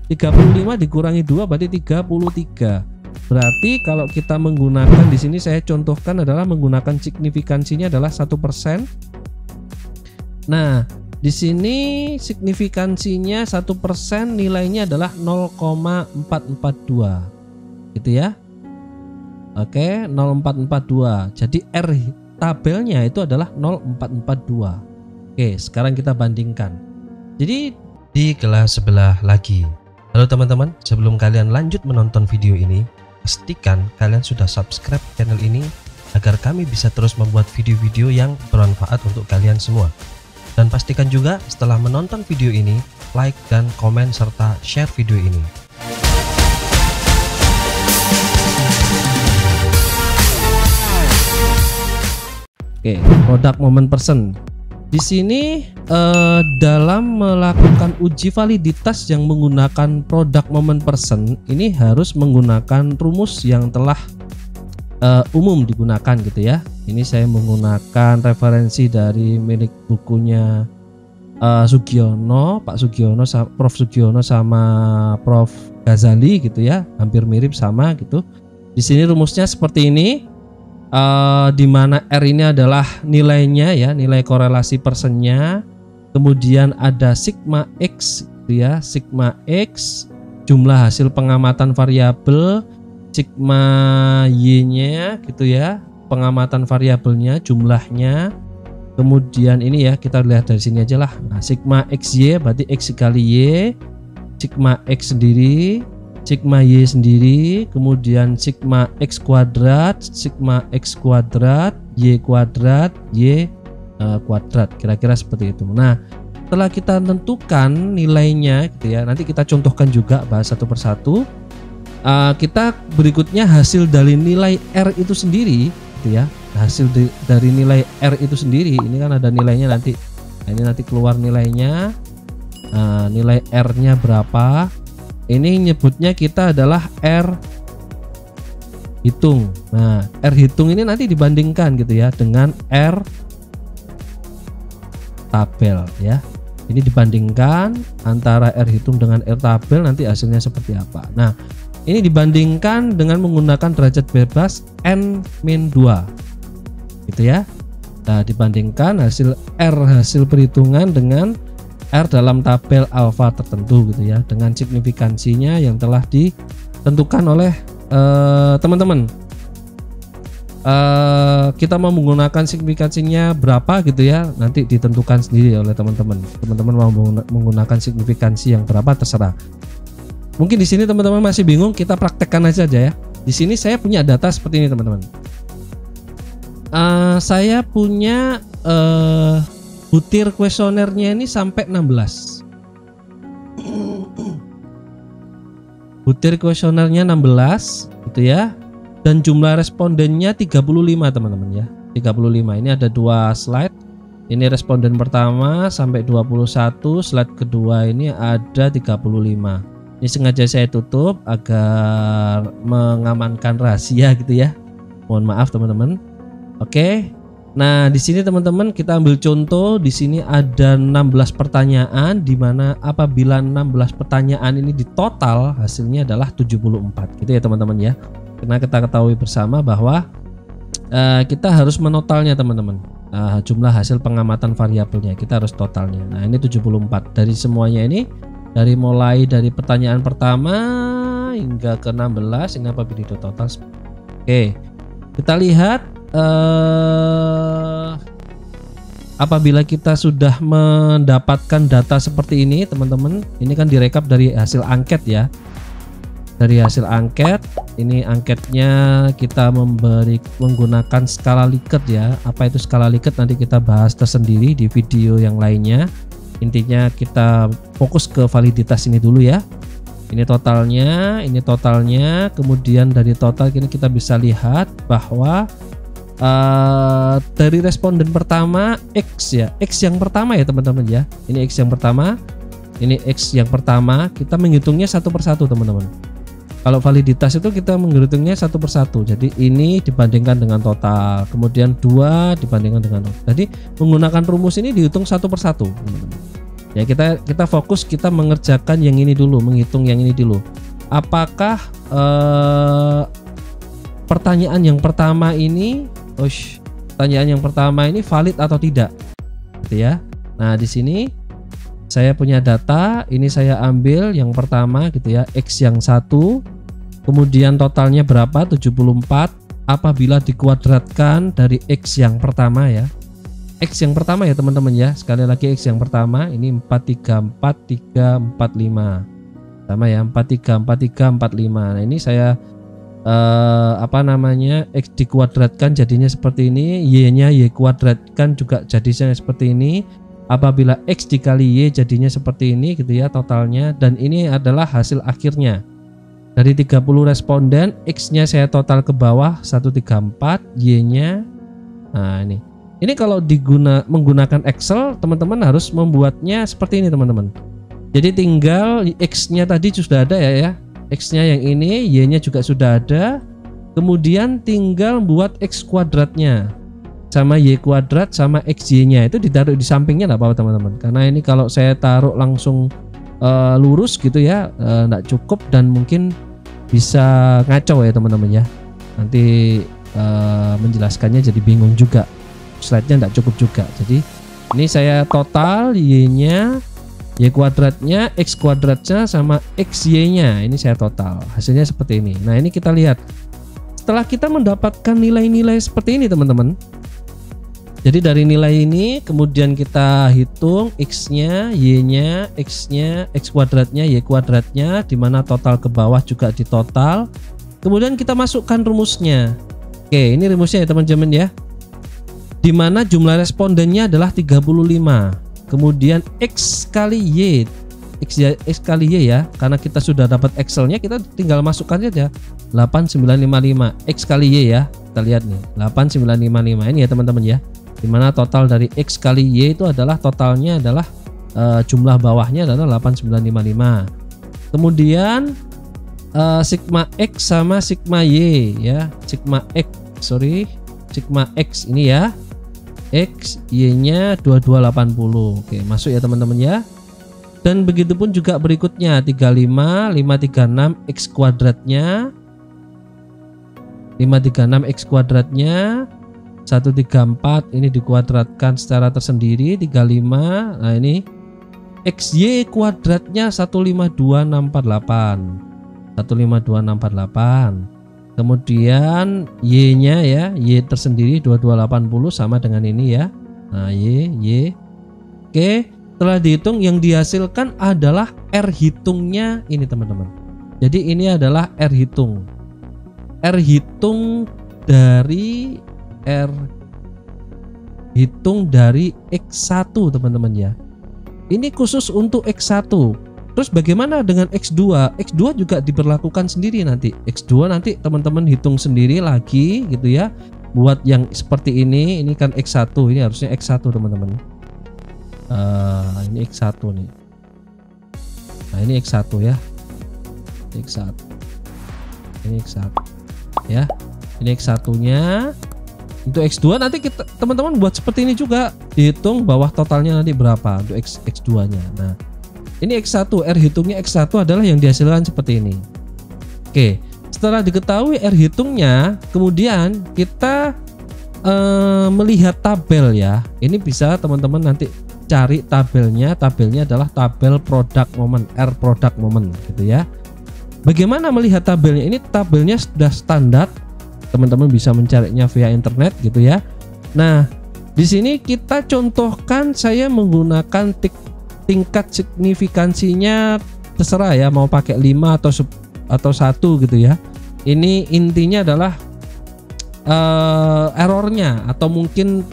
35 dikurangi 2 berarti 33. Berarti kalau kita menggunakan di sini, saya contohkan adalah menggunakan signifikansinya adalah 1%. Nah, di sini signifikansinya 1%, nilainya adalah 0,442. Gitu ya. Oke, 0,442. Jadi R tabelnya itu adalah 0,442. Oke, sekarang kita bandingkan. Jadi di kelas sebelah lagi. Halo teman-teman, sebelum kalian lanjut menonton video ini, pastikan kalian sudah subscribe channel ini agar kami bisa terus membuat video-video yang bermanfaat untuk kalian semua. Dan pastikan juga setelah menonton video ini, like dan komen serta share video ini. Oke, product moment person. Di sini dalam melakukan uji validitas yang menggunakan product moment person ini harus menggunakan rumus yang telah umum digunakan gitu ya. Ini saya menggunakan referensi dari milik bukunya Sugiono, Pak Sugiono, Prof Sugiono sama Prof Ghazali gitu ya, hampir mirip sama gitu. Di sini rumusnya seperti ini. Di mana R ini adalah nilainya ya, nilai korelasi persennya, kemudian ada sigma X gitu ya, sigma X jumlah hasil pengamatan variabel, sigma Y nya gitu ya, pengamatan variabelnya, jumlahnya, kemudian ini ya kita lihat dari sini aja lah. Nah, sigma XY berarti X kali Y, sigma X sendiri, sigma Y sendiri, kemudian sigma X kuadrat, sigma X kuadrat, Y kuadrat, Y kuadrat, kira-kira seperti itu. Nah, setelah kita tentukan nilainya gitu ya, nanti kita contohkan juga, bahas satu persatu. Kita berikutnya hasil dari nilai R itu sendiri gitu ya, hasil dari nilai R itu sendiri, ini kan ada nilainya nanti. Nah, ini nanti keluar nilainya, nilai R nya berapa. Ini nyebutnya kita adalah R hitung. Nah, R hitung ini nanti dibandingkan gitu ya dengan R tabel ya. Ini dibandingkan antara R hitung dengan R tabel, nanti hasilnya seperti apa. Nah, ini dibandingkan dengan menggunakan derajat bebas N-2 gitu ya. Nah, dibandingkan hasil R hasil perhitungan dengan R dalam tabel alfa tertentu gitu ya, dengan signifikansinya yang telah ditentukan oleh teman-teman. Kita mau menggunakan signifikansinya berapa gitu ya, nanti ditentukan sendiri oleh teman-teman. Teman-teman mau menggunakan signifikansi yang berapa terserah. Mungkin di sini teman-teman masih bingung, kita praktekkan aja ya. Di sini saya punya data seperti ini teman-teman. Saya punya butir kuesionernya ini sampai 16. Butir kuesionernya 16 gitu ya. Dan jumlah respondennya 35 teman-teman ya. 35. Ini ada 2 slide. Ini responden pertama sampai 21, slide kedua ini ada 35. Ini sengaja saya tutup agar mengamankan rahasia gitu ya. Mohon maaf teman-teman. Oke. Nah, di sini teman-teman kita ambil contoh. Di sini ada 16 pertanyaan, di mana apabila 16 pertanyaan ini ditotal hasilnya adalah 74 gitu ya teman-teman ya. Karena kita ketahui bersama bahwa kita harus menotalnya teman-teman. Jumlah hasil pengamatan variabelnya kita harus totalnya. Nah, ini 74 dari semuanya ini, dari mulai dari pertanyaan pertama hingga ke 16 ini apabila ditotal. Oke. Kita lihat apabila kita sudah mendapatkan data seperti ini teman-teman, ini kan direkap dari hasil angket ya. Dari hasil angket, ini angketnya kita menggunakan skala Likert ya. Apa itu skala Likert nanti kita bahas tersendiri di video yang lainnya. Intinya kita fokus ke validitas ini dulu ya. Ini totalnya, kemudian dari total ini kita bisa lihat bahwa dari responden pertama X ya, X yang pertama ya teman-teman ya. Ini X yang pertama, ini X yang pertama, kita menghitungnya satu persatu teman-teman. Kalau validitas itu kita menghitungnya satu persatu. Jadi ini dibandingkan dengan total, kemudian 2 dibandingkan dengan total. Jadi menggunakan rumus ini dihitung satu persatu teman-teman. Ya, kita fokus, kita mengerjakan yang ini dulu, menghitung yang ini dulu. Apakah pertanyaan yang pertama ini valid atau tidak, gitu ya. Nah, di sini saya punya data, ini saya ambil yang pertama gitu ya, X yang 1, kemudian totalnya berapa, 74, apabila dikuadratkan dari X yang pertama ya. X yang pertama ya teman-teman ya, sekali lagi X yang pertama ini 434345 sama ya, 434345. Nah, ini saya X dikuadratkan jadinya seperti ini, Y nya Y kuadratkan juga jadinya seperti ini. Apabila X dikali Y jadinya seperti ini gitu ya totalnya, dan ini adalah hasil akhirnya. Dari 30 responden, X nya saya total ke bawah 134, Y nya nah ini kalau menggunakan Excel, teman-teman harus membuatnya seperti ini teman-teman. Jadi tinggal X nya tadi sudah ada ya, X nya yang ini, Y nya juga sudah ada, kemudian tinggal buat X kuadratnya sama Y kuadrat sama XY nya itu ditaruh di sampingnya, nggak apa-apa teman-teman, karena ini kalau saya taruh langsung lurus gitu ya nggak cukup dan mungkin bisa ngaco ya teman-teman ya, nanti menjelaskannya jadi bingung juga, slide-nya nggak cukup juga. Jadi ini saya total Y nya, Y kuadratnya, X kuadratnya sama XY nya ini saya total, hasilnya seperti ini. Nah, ini kita lihat setelah kita mendapatkan nilai-nilai seperti ini teman-teman. Jadi dari nilai ini kemudian kita hitung X-nya, Y-nya, X-nya, X kuadratnya, Y kuadratnya, dimana total ke bawah juga ditotal. Kemudian kita masukkan rumusnya. Oke, ini rumusnya ya teman-teman ya. Dimana jumlah respondennya adalah 35. Kemudian X kali Y, X kali Y ya, karena kita sudah dapat Excel-nya, kita tinggal masukkan saja 8955 X kali Y ya. Kita lihat nih 8955 ini ya teman-teman ya, dimana total dari X kali Y itu adalah totalnya adalah jumlah bawahnya adalah 8955. Kemudian sigma X sama sigma Y ya, sigma X ini ya, X Y nya 2280. Oke, masuk ya teman-teman ya. Dan begitu pun juga berikutnya 35 536 X kuadratnya, 536 X kuadratnya, 134 ini dikuadratkan secara tersendiri 35. Nah, ini XY kuadratnya 152648, 152648. Kemudian Y nya ya, Y tersendiri 2280 sama dengan ini ya. Nah, Y. Oke, setelah dihitung yang dihasilkan adalah R hitungnya ini teman-teman. Jadi ini adalah R hitung dari X1 teman-teman ya. Ini khusus untuk X1. Terus bagaimana dengan X2? X2 juga diberlakukan sendiri nanti. X2 nanti teman-teman hitung sendiri lagi gitu ya. Buat yang seperti ini kan X1, ini harusnya X1 teman-teman. Ini X1 nih. Nah, ini X1 ya. X1. Ini X1 ya. Ini X1-nya. Untuk X2 nanti kita teman-teman buat seperti ini juga, dihitung bawah totalnya nanti berapa untuk X2-nya. Nah, ini X1, R hitungnya X1 adalah yang dihasilkan seperti ini. Oke, setelah diketahui R hitungnya, kemudian kita melihat tabel ya. Ini bisa teman-teman nanti cari tabelnya. Tabelnya adalah tabel product moment, R product moment gitu ya. Bagaimana melihat tabelnya? Ini tabelnya sudah standar. Teman-teman bisa mencarinya via internet gitu ya. Nah, di sini kita contohkan saya menggunakan tingkat signifikansinya, terserah ya mau pakai 5 atau 1 gitu ya. Ini intinya adalah errornya, atau mungkin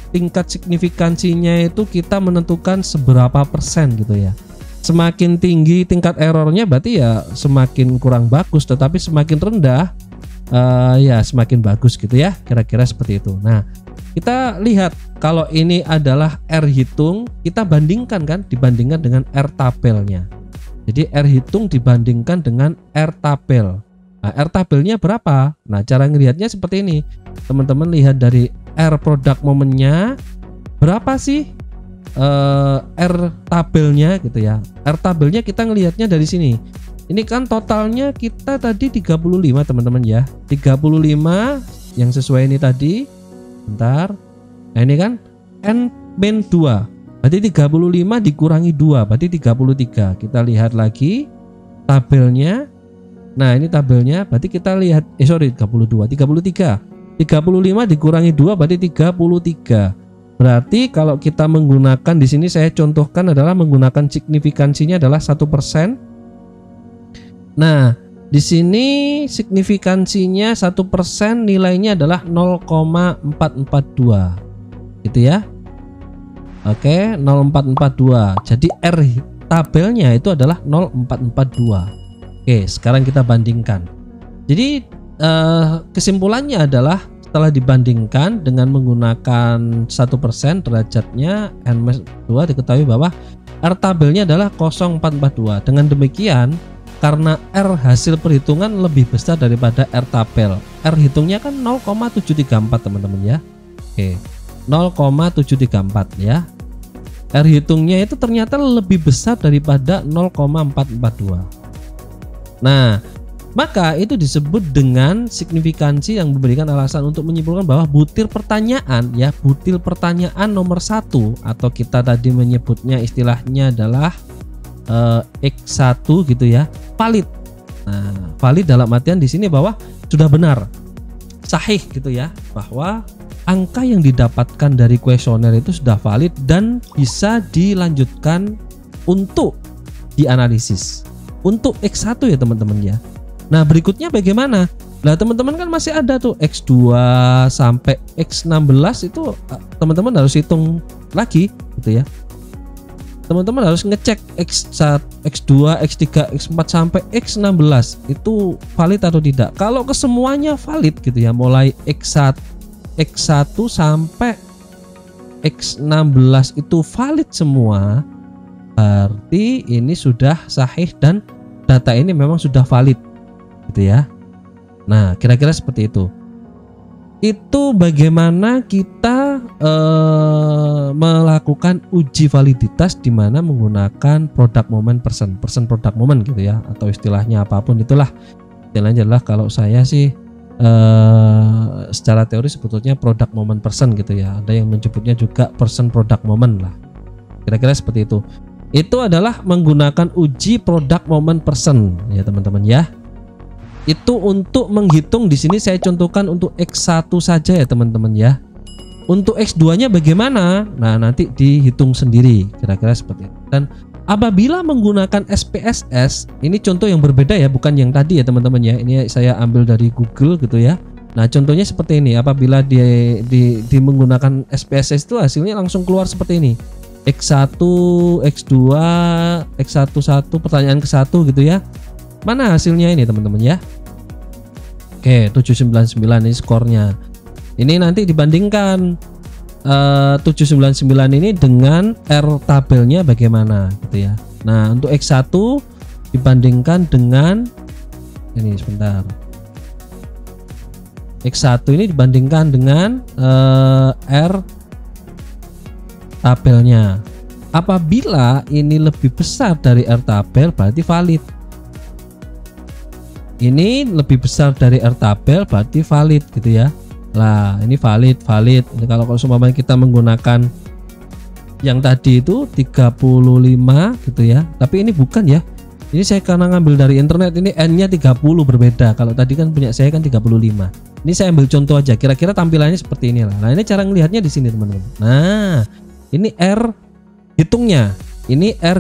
tingkat signifikansinya itu kita menentukan seberapa persen gitu ya. Semakin tinggi tingkat errornya berarti ya semakin kurang bagus, tetapi semakin rendah ya semakin bagus gitu ya, kira-kira seperti itu. Nah, kita lihat kalau ini adalah R hitung, kita bandingkan kan, dibandingkan dengan R tabelnya. Jadi R hitung dibandingkan dengan R tabel. Nah, R tabelnya berapa? Nah, cara ngelihatnya seperti ini. Teman-teman lihat dari R product momennya berapa sih R tabelnya gitu ya. R tabelnya kita ngelihatnya dari sini. Ini kan totalnya kita tadi 35 teman-teman ya. 35 yang sesuai ini tadi. Bentar. Nah ini kan N-2. Berarti 35 dikurangi 2 berarti 33. Kita lihat lagi tabelnya. Nah ini tabelnya berarti kita lihat 33 dikurangi 2 berarti 33. Berarti kalau kita menggunakan di sini saya contohkan adalah menggunakan signifikansinya adalah 1%. Nah, di sini signifikansinya 1%, nilainya adalah 0,442. Gitu ya. Oke, 0,442. Jadi R tabelnya itu adalah 0,442. Oke, sekarang kita bandingkan. Jadi kesimpulannya adalah setelah dibandingkan dengan menggunakan 1% derajatnya N-2 diketahui bahwa R tabelnya adalah 0,442. Dengan demikian, karena R hasil perhitungan lebih besar daripada R tabel, R hitungnya kan 0,734 teman-teman ya. Oke, 0,734 ya. R hitungnya itu ternyata lebih besar daripada 0,442. Nah, maka itu disebut dengan signifikansi yang memberikan alasan untuk menyimpulkan bahwa butir pertanyaan ya, butir pertanyaan nomor 1 atau kita tadi menyebutnya istilahnya adalah X1 gitu ya, valid. Nah, valid dalam artian di sini bahwa sudah benar, sahih gitu ya, bahwa angka yang didapatkan dari kuesioner itu sudah valid dan bisa dilanjutkan untuk dianalisis. Untuk X1 ya teman-teman ya. Nah berikutnya bagaimana? Nah teman-teman kan masih ada tuh X2 sampai X16 itu teman-teman harus hitung lagi gitu ya. Teman-teman harus ngecek X1, X2, X3, X4 sampai X16 itu valid atau tidak. Kalau kesemuanya valid gitu ya, mulai X1 sampai X16 itu valid semua, berarti ini sudah sahih dan data ini memang sudah valid gitu ya. Nah kira-kira seperti itu. Itu bagaimana kita melakukan uji validitas di mana menggunakan product moment person product moment gitu ya, atau istilahnya apapun itulah. Istilahnya adalah kalau saya sih secara teori sebetulnya product moment person gitu ya. Ada yang menyebutnya juga person product moment lah. Kira-kira seperti itu. Itu adalah menggunakan uji product moment person ya teman-teman ya. Itu untuk menghitung di sini saya contohkan untuk X1 saja ya teman-teman ya. Untuk X2-nya bagaimana? Nah, nanti dihitung sendiri kira-kira seperti itu. Dan apabila menggunakan SPSS, ini contoh yang berbeda ya, bukan yang tadi ya teman-teman ya. Ini saya ambil dari Google gitu ya. Nah, contohnya seperti ini. Apabila di menggunakan SPSS itu hasilnya langsung keluar seperti ini. X1, X2, X11, pertanyaan ke-1 gitu ya. Mana hasilnya ini teman-teman ya? Oke, 799 ini skornya. Ini nanti dibandingkan 799 ini dengan R tabelnya bagaimana gitu ya. Nah, untuk X1 dibandingkan dengan ini sebentar. X1 ini dibandingkan dengan R tabelnya. Apabila ini lebih besar dari R tabel berarti valid. Ini lebih besar dari R tabel berarti valid gitu ya. Lah ini valid. Ini kalau seumpamanya kita menggunakan yang tadi itu 35 gitu ya. Tapi ini bukan ya. Ini saya karena ngambil dari internet, ini N-nya 30 berbeda. Kalau tadi kan punya saya kan 35. Ini saya ambil contoh aja. Kira-kira tampilannya seperti inilah. Nah, ini cara ngelihatnya di sini teman-teman. Nah, ini R hitungnya. Ini R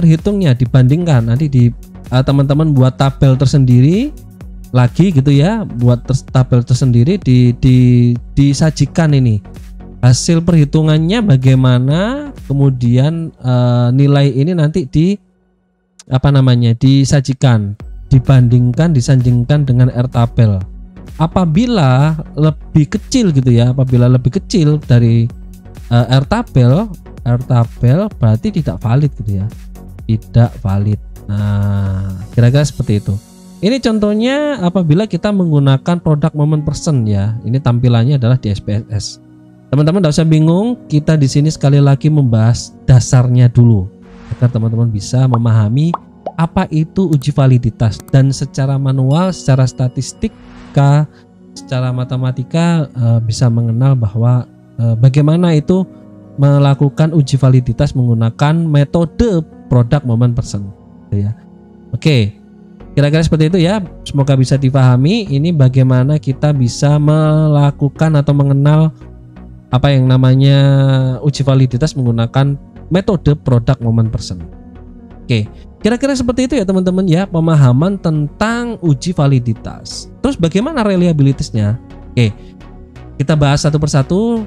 hitungnya dibandingkan nanti di teman-teman buat tabel tersendiri lagi gitu ya, buat tabel tersendiri disajikan ini hasil perhitungannya bagaimana, kemudian nilai ini nanti disajikan, disandingkan dengan R tabel. Apabila lebih kecil gitu ya, dari R tabel berarti tidak valid gitu ya, tidak valid. Nah, kira-kira seperti itu. Ini contohnya apabila kita menggunakan product moment person ya. Ini tampilannya adalah di SPSS. Teman-teman tidak usah bingung, kita di sini sekali lagi membahas dasarnya dulu agar teman-teman bisa memahami apa itu uji validitas, dan secara manual, secara statistika, secara matematika bisa mengenal bahwa bagaimana itu melakukan uji validitas menggunakan metode product moment person, ya. Oke, kira-kira seperti itu ya. Semoga bisa dipahami ini bagaimana kita bisa melakukan atau mengenal apa yang namanya uji validitas menggunakan metode product moment person. Oke, kira-kira seperti itu ya teman-teman ya, pemahaman tentang uji validitas. Terus bagaimana reliabilitasnya? Oke, kita bahas satu persatu.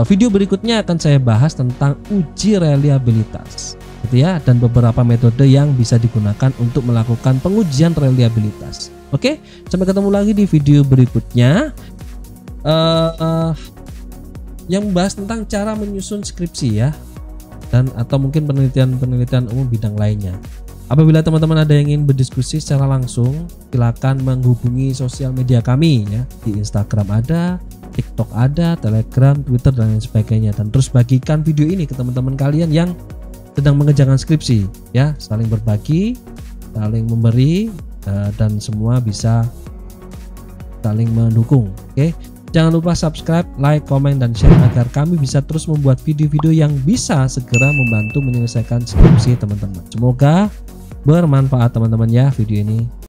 Video berikutnya akan saya bahas tentang uji reliabilitas, gitu ya, dan beberapa metode yang bisa digunakan untuk melakukan pengujian reliabilitas. Oke, sampai ketemu lagi di video berikutnya. Yang membahas tentang cara menyusun skripsi ya, dan atau mungkin penelitian umum bidang lainnya. Apabila teman-teman ada yang ingin berdiskusi secara langsung, silakan menghubungi sosial media kami ya. Di Instagram ada, TikTok ada, Telegram, Twitter dan lain sebagainya. Dan terus bagikan video ini ke teman-teman kalian yang sedang mengerjakan skripsi ya, saling berbagi, saling memberi, dan semua bisa saling mendukung. Oke. Jangan lupa subscribe, like, komen, dan share agar kami bisa terus membuat video-video yang bisa segera membantu menyelesaikan skripsi teman-teman. Semoga bermanfaat teman-teman ya video ini.